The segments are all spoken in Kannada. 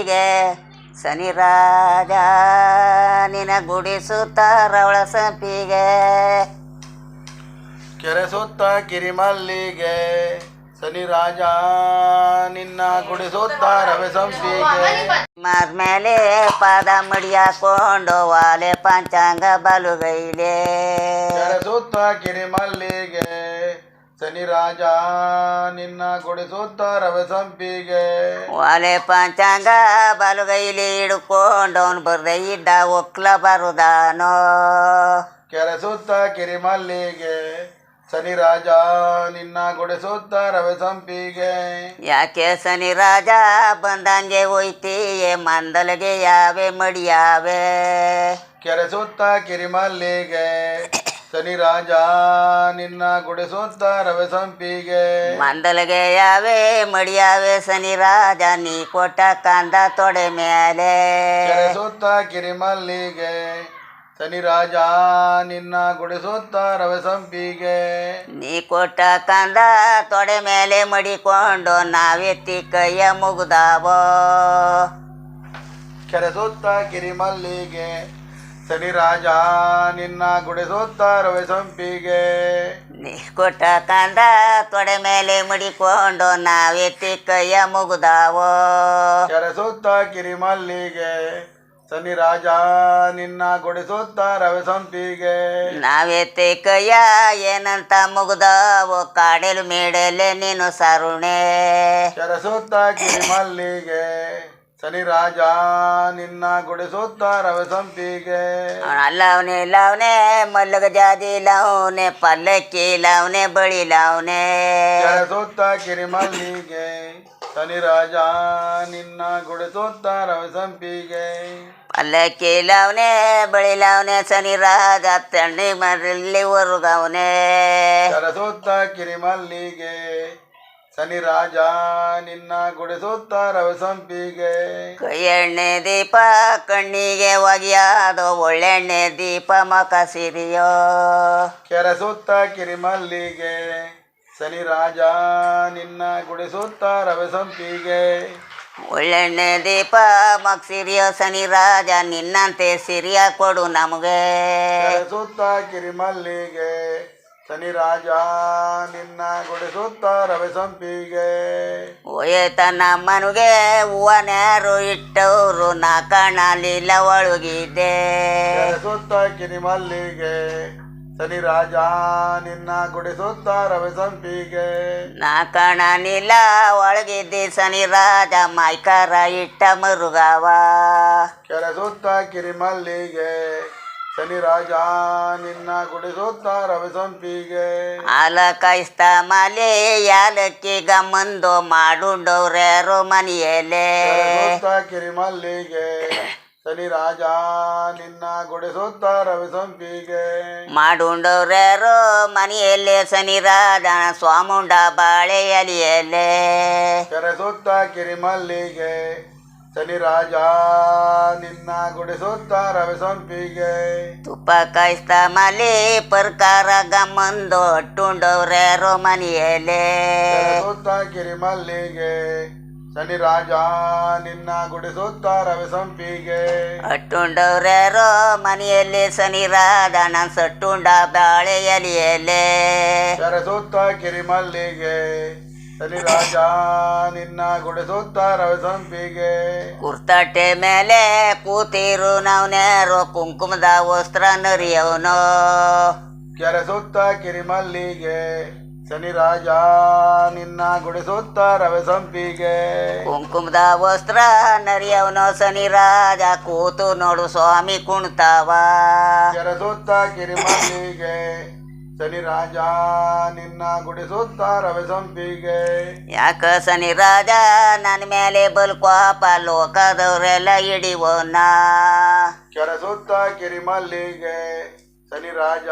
ಮಲ್ಲಿಗೆ ಶನಿ ರಾಜ ನಿನ ಗುಡಿಸುತ್ತ ರವಳ ಸಂಪಿಗೆ ಕೆರೆ ಸುತ್ತ ಕಿರಿಮಲ್ಲಿಗೆ ಶನಿ ರಾಜ ನಿನ್ನ ಗುಡಿಸುತ್ತ ರವೆ ಸಂಪಿಗೆ ಮೇಲೆ ಪಾದ ಮಡಿಯಾಕೊಂಡು ವಾಲೆ ಪಂಚಾಂಗ ಬಲುಗೈಲೆ ಕೆರೆ ಸುತ್ತ ಕಿರಿಮಲ್ಲಿಗೆ ಶನಿ ರಾಜ ನಿನ್ನ ಗುಡಿಸುತ್ತ ರವೆ ಸಂಪಿಗೆ ವಾಲೆ ಪಂಚಾಂಗ ಬಲುಗೈಲಿ ಹಿಡ್ಕೊಂಡು ಅವನು ಬರ್ದೆ ಇದ್ದ ಒಕ್ಲ ಬರುದಾನೋ ಕೆರೆ ಸುತ್ತ ಕಿರಿಮಲ್ಲಿಗೆ ಶನಿ ರಾಜ ನಿನ್ನ ಗುಡಿಸುತ್ತ ರವೆ ಸಂಪಿಗೆ ಯಾಕೆ ಶನಿ ರಾಜ ಬಂದಂಗೆ ಹೋಯ್ತೀಯೇ ಮಂದಲಿಗೆ ಯಾವೆ ಮಡಿಯಾವೆ ಕೆರೆ ಸುತ್ತ ಕಿರಿಮಲ್ಲಿಗೆ ಶನಿ ರಾಜ ನಿನ್ನ ಗುಡಿಸುತ್ತ ರವೆ ಸಂಪಿಗೆ ಮಂದಲಿಗೆ ಯಾವೆ ಮಡಿಯಾವೆ ಶನಿ ರಾಜ ನೀ ಕೊಟ್ಟ ಕಂದ ತೊಡೆ ಮೇಲೆ ಕೆರೆ ಸುತ್ತ ಕಿರಿಮಲ್ಲಿಗೆ ಶನಿ ರಾಜ ನಿನ್ನ ಗುಡಿಸುತ್ತ ರವೆ ಸಂಪಿಗೆ ನೀ ಕೊಟ್ಟ ಕಂದ ತೊಡೆ ಮೇಲೆ ಮಡಿಕೊಂಡು ನಾವೆತ್ತಿ ಕೈಯ ಮುಗ್ದಾವೋ ಕೆರೆ ಸುತ್ತ ಕಿರಿಮಲ್ಲಿಗೆ ಶನಿ ರಾಜ ನಿನ್ನ ಗುಡಿಸುತ್ತ ರವೆ ಸಂಪಿಗೆ ನೀ ಕೊಟ್ಟ ಕಂದ ತೊಡೆ ಮೇಲೆ ಮಡಿಕೊಂಡು ನಾವೆತ್ತಿ ಕೈಯ ಮುಗ್ದಾವೋ ಕೆರೆ ಸುತ್ತ ಕಿರಿಮಲ್ಲಿಗೆ ಶನಿ ರಾಜ ನಿನ್ನ ಗುಡಿಸುತ್ತ ರವೆ ಸಂಪಿಗೆ ನಾವೆತ್ತಿ ಕೈಯ ಏನಂತ ಮುಗ್ದಾವೋ ಕಾಡೆಲು ಮೇಡಲೆ ನೀನು ಸರುಣೆ ಕೆರೆ ಸುತ್ತ ಕಿರಿಮಲ್ಲಿಗೆ ಶನಿ ರಾಜ ನಿನ್ನ ಗುಡಿಸುತ್ತ ರವೆ ಸಂಪಿಗೆ ಅಲ್ಲವನೆ ಲವನೆ ಮಲ್ಲಗ ಜಾತಿ ಲವನೆ ಪಲ್ಲಕ್ಕಿ ಲವನೆ ಬಳಿ ಲವನೆ ಕೆರೆ ಸುತ್ತ ಕಿರಿಮಲ್ಲಿಗೆ ಶನಿ ರಾಜ ನಿನ್ನ ಗುಡಿಸುತ್ತ ರವೆ ಸಂಪಿಗೆ ಪಲ್ಲಕ್ಕಿ ಲವನೆ ಬಳಿ ಲವನೆ ಶನಿ ರಾಜ ತಣ್ಣಿ ಮರಲ್ಲಿ ಹೊರಗವನೆ ಕೆರೆ ಸುತ್ತ ಕಿರಿಮಲ್ಲಿಗೆ ಶನಿ ರಾಜ ನಿನ್ನ ಗುಡಿಸುತ್ತ ರವೆ ಸಂಪಿಗೆ ಎಣ್ಣೆ ದೀಪ ಕಣ್ಣಿಗೆ ಒಗೆಯಾದೋ ಒಳ್ಳೆಣ್ಣೆ ದೀಪ ಮಕ ಸಿರಿಯೋ ಕೆರೆ ಸುತ್ತ ಕಿರಿಮಲ್ಲಿಗೆ ಶನಿ ರಾಜ ನಿನ್ನ ಗುಡಿಸುತ್ತ ರವೆ ಸಂಪಿಗೆ ಒಳ್ಳೆಣ್ಣೆ ದೀಪ ಮಕ ಸಿರಿಯೋ ಶನಿ ರಾಜ ನಿನ್ನಂತೆ ಸಿರಿಯ ಕೊಡು ನಮಗೆ ಕೆರೆ ಸುತ್ತ ಕಿರಿಮಲ್ಲಿಗೆ ಶನಿ ರಾಜ ನಿನ್ನ ಗುಡಿಸುತ್ತ ರವೆ ಸಂಪಿಗೆ ಒಯ್ತ ನಮ್ಮನುಗೆ ಹೂವ ನೇರು ಇಟ್ಟವರು ನಾ ಕಾಣಲಿಲ್ಲ ಒಳಗಿದ್ದೆ ಕೆರೆ ಸುತ್ತ ಕಿರಿಮಲ್ಲಿಗೆ ಶನಿ ರಾಜ ನಿನ್ನ ಗುಡಿಸುತ್ತ ರವೆ ಸಂಪಿಗೆ ನಾ ಕಾಣಲಿಲ್ಲ ಒಳಗಿದ್ದೆ ಶನಿ ರಾಜ ಮೈಕರ ಇಟ್ಟ ಮರುಗಾವ ಕೆರೆ ಸುತ್ತ ಕಿರಿಮಲ್ಲಿಗೆ ಶನಿ ರಾಜ ನಿನ್ನ ಗುಡಿಸುತ್ತ ರವೆ ಸಂಪಿಗೆ ಹಾಲ ಕಾಯಿಸ್ತ ಮಾಲೆ ಯಾಲಕ್ಕಿ ಗಮ್ಮಂದು ಮಾಡುಂಡವ್ರ್ಯಾರೋ ಮನೆಯಲ್ಲೇ ಕೆರೆ ಸುತ್ತ ಕಿರಿಮಲ್ಲಿಗೆ ಶನಿ ರಾಜ ನಿನ್ನ ಗುಡಿಸುತ್ತ ರವೆ ಸಂಪಿಗೆ ಮಾಡುಂಡವ್ರ್ಯಾರೋ ಮನೆಯಲ್ಲೇ ಶನಿ ರಾಜ ಸ್ವಾಮುಂಡ ಬಾಳೆ ಎಲೆಯಲ್ಲೇ ಕೆರೆ ಸುತ್ತ ಕಿರಿಮಲ್ಲಿಗೆ ಶನಿ ರಾಜ ನಿನ್ನ ಗುಡಿಸುತ್ತ ರವೆ ಸಂಪಿಗೆ ತುಪ್ಪ ಕಾಯಿಸ್ತ ಮಲೆ ಪ್ರಕಾರ ಗಮ್ಮಂದು ಅಟ್ಟುಂಡವ್ರ್ಯಾರೋ ಮನೆಯಲ್ಲೇ ಕೆರೆ ಸುತ್ತ ಕಿರಿಮಲ್ಲಿಗೆ ಶನಿ ರಾಜ ನಿನ್ನ ಗುಡಿಸುತ್ತ ರವೆ ಸಂಪಿಗೆ ಅಟ್ಟುಂಡವ್ರ್ಯಾರೋ ಮನೆಯಲ್ಲಿ ಶನಿ ರಾಜ ನಾನು ಸಟ್ಟುಂಡ ಬಾಳೆ ಎಲೆಯಲ್ಲೇ ಕೆರೆ ಸುತ್ತ ಕಿರಿಮಲ್ಲಿಗೆ ಶನಿ ರಾಜ ನಿನ್ನ ಗುಡಿಸುತ್ತ ರವೆ ಸಂಪಿಗೆ ಕುರ್ತಟ್ಟೆ ಮೇಲೆ ಕೂತಿರು ನಾವ್ನ್ಯಾರೋ ಕುಂಕುಮದ ವಸ್ತ್ರ ನರಿಯವನು ಕೆರೆ ಸುತ್ತ ಕಿರಿಮಲ್ಲಿಗೆ ಶನಿ ರಾಜ ನಿನ್ನ ಗುಡಿಸುತ್ತ ರವೆ ಸಂಪಿಗೆ ಕುಂಕುಮದ ವಸ್ತ್ರ ನರಿಯವನು ಶನಿ ರಾಜ ಕೂತು ನೋಡು ಸ್ವಾಮಿ ಕುಣ್ತಾವ ಕೆರೆ ಸುತ್ತ ಕಿರಿಮಲ್ಲಿಗೆ ಶನಿ ರಾಜ ನಿನ್ನ ಗುಡಿಸುತ್ತ ರವೆ ಸಂಪಿಗೆ ಯಾಕ ಶನಿ ರಾಜ ನನ್ನ ಮೇಲೆ ಬಲ್ಕೋಪ ಲೋಕದವರೆಲ್ಲ ಹಿಡಿವೋನ ಕೆರೆ ಸುತ್ತ ಕಿರಿಮಲ್ಲಿಗೆ ಶನಿ ರಾಜ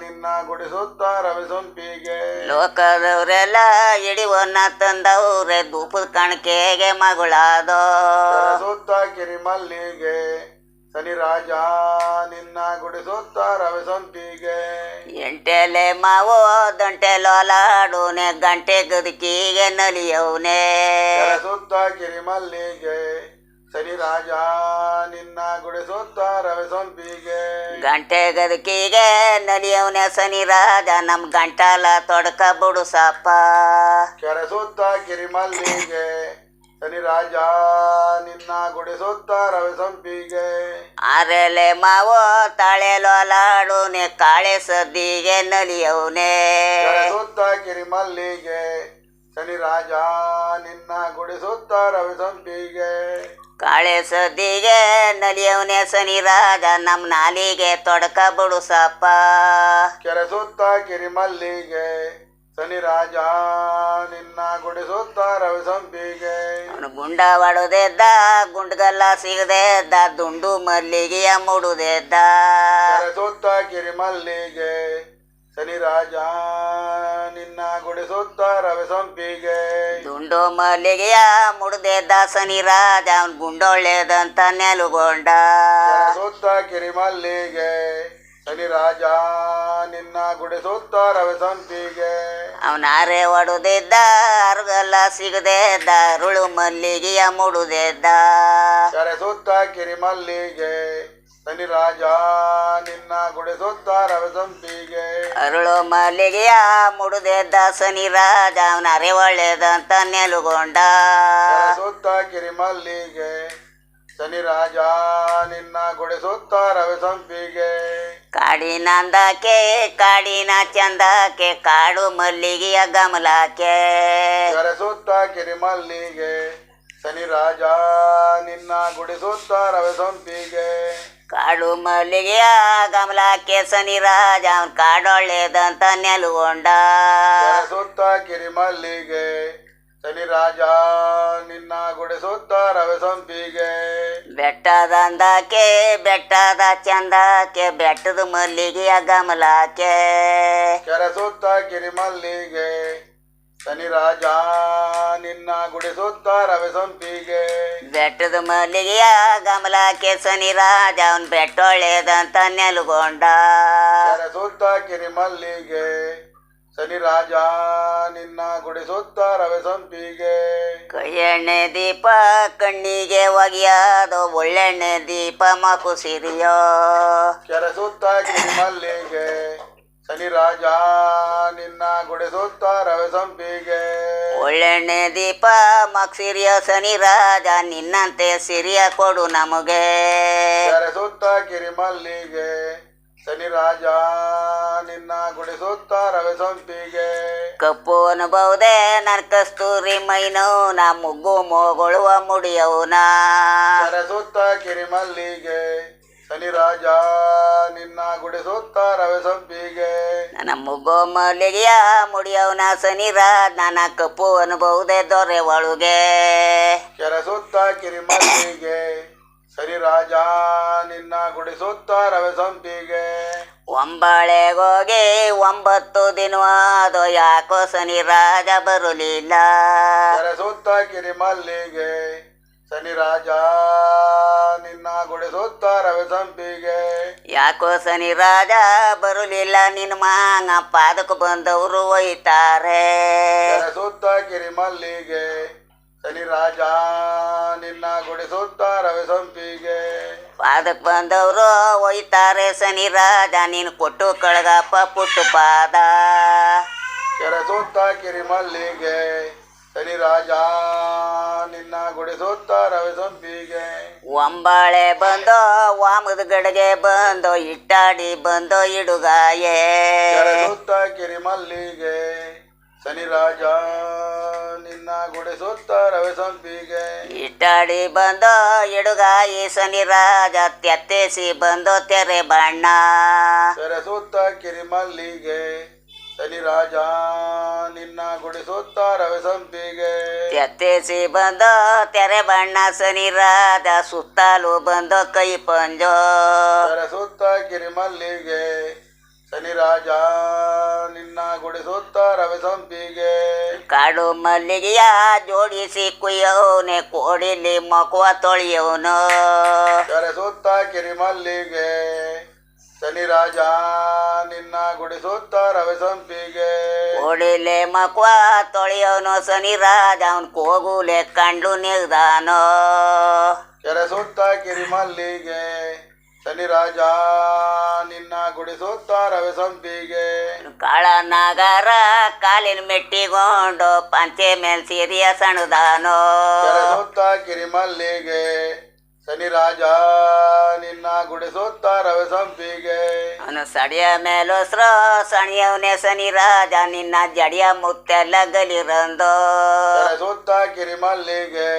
ನಿನ್ನ ಗುಡಿಸುತ್ತ ರವೆ ಸಂಪಿಗೆ ಲೋಕದವರೆಲ್ಲ ಹಿಡಿವನ್ನ ತಂದವ್ರೆ ಧೂಪದ ಕಣಕೆಗೆ ಮಗಳಾದೋ ಕೆರೆ ಸುತ್ತ ಕಿರಿಮಲ್ಲಿಗೆ ಶನಿ ರಾಜ ನಿನ್ನ ಗುಡಿಸುತ್ತ ರವೆ ಸಂಪಿಗೆ ಎಂಟೆಲೆ ಮಾವೋ ದಂಟೆ ಲೋಲಾಡೋನೆ ಗಂಟೆ ಗದಕಿಗೆ ನಲಿಯವನೆ ಕೆರೆ ಸುತ್ತ ಕಿರಿಮಲ್ಲಿಗೆ ಶನಿ ರಾಜ ನಿನ್ನ ಗುಡಿಸುತ್ತ ರವಿ ಸಂಪಿಗೆ ಗಂಟೆ ಗದಕಿಗೆ ನಲಿಯವನ ಶನಿ ರಾಜ ನಮ್ ಗಂಟಾಲ ತೊಡಕ ಬುಡುಸಪ್ಪ ಕೆರೆ ಸುತ್ತ ಕಿರಿಮಲ್ಲಿಗೆ ಶನಿ ರಾಜ ನಿನ್ನ ಗುಡಿಸುತ್ತ ರವಿ ಸಂಪಿಗೆ ಆರೆಲೆ ಮಾವೋ ತಾಳೆಲೋಲಾಡುನೆ ಕಾಳೆ ಸದ್ದಿಗೆ ನಲಿಯವನೇ ಕೆರೆ ಸುತ್ತ ಕಿರಿಮಲ್ಲಿಗೆ ಶನಿ ರಾಜ ನಿನ್ನ ಗುಡಿಸುತ್ತ ರವಿ ಸಂಪಿಗೆ ಕಾಳೆ ಸದ್ದಿಗೆ ನಲಿಯವನೇ ಶನಿ ರಾಜ ನಮ್ ನಾಲಿಗೆ ತೊಡಕ ಬುಡುಸಪ್ಪ ಕೆರೆ ಸುತ್ತ ಕಿರಿಮಲ್ಲಿಗೆ ಶನಿ ರಾಜ ನಿನ್ನ ಗುಡಿಸುತ್ತ ರವಿ ಸಂಪಿಗೆ ಅವನು ಗುಂಡ ಹೊಡೆದೆದ್ದ ಗುಂಡ್ಗಲ್ಲ ಸಿಗದೆದ್ದ ದುಂಡು ಮಲ್ಲಿಗೆಯ ಮುಡುದೆದ್ದ ಕೆರೆ ಸುತ್ತ ಕಿರಿಮಲ್ಲಿಗೆ ಶನಿ ರಾಜ ನಿನ್ನ ಗುಡಿಸುತ್ತ ರವಿ ಸಂಪಿಗೆ ದುಂಡು ಮಲ್ಲಿಗೆಯ ಮುಡುದೆದ್ದ ಶನಿ ರಾಜ ಅವನ್ ಗುಂಡೊಳ್ಳೆದಂತ ನೆಲುಗೊಂಡ ಕೆರೆ ಸುತ್ತ ಕಿರಿಮಲ್ಲಿಗೆ ಶನಿ ರಾಜ ನಿನ್ನ ಗುಡಿಸುತ್ತ ರವಿ ಸಂಪಿಗೆ ಅವನ ಅರೆ ಹೊಡೆದಿದ್ದ ಅರ್ಗಲ್ಲ ಸಿಗದೆದ್ದ ಅರುಳು ಮಲ್ಲಿಗೆಯ ಮುಡುದೆದ್ದ ಕೆರೆ ಸುತ್ತ ಕಿರಿಮಲ್ಲಿಗೆ ಶನಿ ರಾಜ ನಿನ್ನ ಗುಡಿಸುತ್ತ ರವಿ ಸಂಪಿಗೆ ಅರುಳು ಮಲ್ಲಿಗೆಯ ಮುಡುದೆದ್ದ ಶನಿ ರಾಜ ಅವನ ಅರೆ ಒಳ್ಳೆದಂತ ನೆಲುಗೊಂಡ ಕೆರೆ ಸುತ್ತ ಕಿರಿಮಲ್ಲಿಗೆ ಶನಿ ರಾಜ ನಿನ್ನ ಗುಡಿಸುತ್ತ ರವಿ ಸಂಪಿಗೆ ಕಾಡಿನಂದಕ್ಕೆ ಕಾಡಿನ ಚಂದಕ್ಕೆ ಕಾಡು ಮಲ್ಲಿಗೆಯ ಗಮಲಕ್ಕೆ ಕೆರೆ ಸುತ್ತ ಕಿರಿಮಲ್ಲಿಗೆ ಶನಿ ರಾಜ ನಿನ್ನ ಗುಡಿಸುತ್ತ ರವಿ ಸಂಪಿಗೆ ಕಾಡು ಮಲ್ಲಿಗೆಯ ಗಮಲಕ್ಕೆ ಶನಿ ರಾಜ ಅವನ್ ಕಾಡೊಳ್ಳೆದಂತ ನೆಲುಗೊಂಡ ಕೆರೆ ಸುತ್ತ ಕಿರಿಮಲ್ಲಿಗೆ ಶನಿ ರಾಜ ನಿನ್ನ ಗುಡಿಸುತ್ತ ರವಿ ಸಂಪಿಗೆ ಬೆಟ್ಟದಂದಕ್ಕೆ ಬೆಟ್ಟದ ಚಂದಕ್ಕೆ ಬೆಟ್ಟದ ಮಲ್ಲಿಗೆಯ ಗಮಲಕ್ಕೆ ಕೆರೆ ಸುತ್ತ ಕಿರಿಮಲ್ಲಿಗೆ ಶನಿ ರಾಜ ನಿನ್ನ ಗುಡಿಸುತ್ತ ರವಿ ಸಂಪಿಗೆ ಬೆಟ್ಟದ ಮಲ್ಲಿಗೆಯ ಗಮಲಕ್ಕೆ ಶನಿ ರಾಜ ಅವನ್ ಬೆಟ್ಟೊಳ್ಳೆದಂತ ನೆಲುಗೊಂಡ ಕೆರೆ ಸುತ್ತ ಕಿರಿಮಲ್ಲಿಗೆ ಶನಿ ರಾಜ ನಿನ್ನ ಗುಡಿಸುತ್ತ ರವಿ ಸಂಪಿಗೆ ಕೈಯೆಣ್ಣೆ ದೀಪ ಕಣ್ಣಿಗೆ ಒಗೆಯೋದು ಒಳ್ಳೆಣ್ಣೆ ದೀಪ ಮಕುಸಿರಿಯೋ ಕೆರೆ ಸುತ್ತ ಕಿರಿಮಲ್ಲಿಗೆ ಶನಿ ರಾಜ ನಿನ್ನ ಗುಡಿಸುತ್ತ ರವಿ ಸಂಪಿಗೆ ಒಳ್ಳೆಣ್ಣೆ ದೀಪ ಮಕ್ಸಿರಿಯೋ ಶನಿ ರಾಜ ನಿನ್ನಂತೆ ಸಿರಿಯ ಕೊಡು ನಮಗೆ ಕೆರೆ ಸುತ್ತ ಕಿರಿಮಲ್ಲಿಗೆ ಶನಿ ರಾಜ ನಿನ್ನ ಗುಡಿಸುತ್ತ ರವಿ ಸಂಪಿಗೆ ಕಪ್ಪು ಅನುಭವದೆ ನನ್ ಕಸ್ತೂರಿ ಮೈನು ನಾ ಮುಗ್ಗು ಮೋಗೊಳುವ ಮುಡಿಯವನ ಕೆರೆ ಸುತ್ತ ಕಿರಿಮಲ್ಲಿಗೆ ಶನಿ ರಾಜ ನಿನ್ನ ಗುಡಿಸುತ್ತ ರವಿ ಸಂಪಿಗೆ ನನ್ನ ಮುಗ್ಗೋ ಮಲ್ಲಿಗೆಯ ಮುಡಿಯವನ ಶನಿ ರಾಜ ನನ್ನ ಕಪ್ಪು ಅನುಭವದೆ ದೊರೆ ಒಳಗೆ ಕೆರೆ ಸುತ್ತ ಕಿರಿಮಲ್ಲಿಗೆ ಶನಿ ರಾಜ ನಿನ್ನ ಗುಡಿಸುತ್ತ ರವಿ ಸಂಪಿಗೆ ಒಂಬಳೆಗೋಗಿ 9 ದಿನವಾದೋ ಯಾಕೋ ಶನಿ ರಾಜ ಬರಲಿಲ್ಲ ಕೆರೆ ಸುತ್ತ ಕಿರಿಮಲ್ಲಿಗೆ ಶನಿ ರಾಜ ನಿನ್ನ ಗುಡಿಸುತ್ತ ರವಿ ಸಂಪಿಗೆ ಯಾಕೋ ಶನಿ ರಾಜ ಬರಲಿಲ್ಲ ನಿನ್ನ ಮಾಂಗ ಪಾದಕ್ಕೆ ಬಂದವರು ಒಯ್ತಾರೆ ಕೆರೆ ಸುತ್ತ ಕಿರಿಮಲ್ಲಿಗೆ ಶನಿ ರಾಜ ನಿನ್ನ ಗುಡಿಸುತ್ತ ರವಿ ಸಂಪಿಗೆ ಪಾದಕ್ಕೆ ಬಂದವರು ಒಯ್ತಾರೆ ಶನಿ ರಾಜ ನೀನು ಕೊಟ್ಟು ಕಳಗಪ್ಪ ಪುಟ್ಟು ಪಾದ ಕೆರೆ ಸುತ್ತ ಕಿರಿಮಲ್ಲಿಗೆ ಶನಿ ರಾಜ ನಿನ್ನ ಗುಡಿಸುತ್ತ ರವಿ ಸಂಪಿಗೆ ಒಂಬಾಳೆ ಬಂದೋ ವಾಮದ ಗಡಿಗೆ ಬಂದೋ ಇಟ್ಟಾಡಿ ಬಂದೋ ಇಡುಗಾಯೇ ಕೆರೆ ಸುತ್ತ ಕಿರಿಮಲ್ಲಿಗೆ ಶನಿ ರಾಜ ನಿನ್ನ ಗುಡಿಸುತ್ತ ರವಿ ಸಂಪಿಗೆ ಇಟ್ಟಾಡಿ ಬಂದೋ ಇಡುಗಾಯಿ ಶನಿ ರಾಜ ತೆತ್ತೇಸಿ ಬಂದೋ ತೆರೆ ಬಣ್ಣ ಕೆರೆ ಸುತ್ತ ಕಿರಿಮಲ್ಲಿಗೆ ಶನಿ ರಾಜ ನಿನ್ನ ಗುಡಿಸುತ್ತ ರವಿ ಸಂಪಿಗೆ ತೆತ್ತೇಸಿ ಬಂದೋ ತೆರೆ ಬಣ್ಣ ಶನಿ ರಾಜ ಸುತ್ತಲೂ ಬಂದೋ ಕೈ ಪಂಜೋ ಕೆರೆ ಸುತ್ತ ಕಿರಿಮಲ್ಲಿಗೆ ಶನಿ ರಾಜ ನಿನ್ನ ಗುಡಿಸುತ್ತ ರವಿ ಸಂಪಿಗೆ ಕಾಡು ಮಲ್ಲಿಗೆಯ ಜೋಡಿಸಿ ಕುಯ್ಯವನೆ ಕೋಡಿಲಿ ಮಕುವ ತೊಳೆಯವನು ಕೆರೆ ಸುತ್ತ ಕಿರಿಮಲ್ಲಿಗೆ ಶನಿ ರಾಜ ನಿನ್ನ ಗುಡಿಸುತ್ತ ರವಿ ಸಂಪಿಗೆ ಕೋಡಿಲೆ ಮಕುವ ತೊಳೆಯವನು ಶನಿ ರಾಜ ಅವನ್ ಕೋಗುಲೆ ಕಂಡು ನಿಲ್ದಾನೋ ಕೆರೆ ಸುತ್ತ ಕಿರಿಮಲ್ಲಿಗೆ ಶನಿ ರಾಜ ನಿನ್ನ ಗುಡಿ ಸುತ್ತ ರವೆ ಸಂಪಿಗೆ ಕಾಳನಗರ ಕಾಲಿನ ಮೆಟ್ಟಿಕೊಂಡು ಪಂಚೆ ಮೇಲ್ ಸಿರಿಯ ಸಣದಾನೋ ಕೆರೆ ಸುತ್ತ ಕಿರಿಮಲ್ಲಿಗೆ ಶನಿ ರಾಜ ನಿನ್ನ ಗುಡಿ ಸುತ್ತ ರವೆ ಸಂಪಿಗೆ ಅವನು ಸಡಿಯ ಮೇಲುಸ್ರೋ ಸಣಿಯವನೇ ಶನಿ ರಾಜ ನಿನ್ನ ಜಡಿಯ ಮುತ್ತೆಲ್ಲ ಗಲಿರಂದೋ ಕೆರೆ ಸುತ್ತ ಕಿರಿಮಲ್ಲಿಗೆ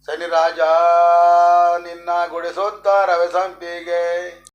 ಶನಿ ರಾಜ ನಿನ್ನ ಗುಡಿ ಸುತ್ತ ರವೆ ಸಂಪಿಗೆ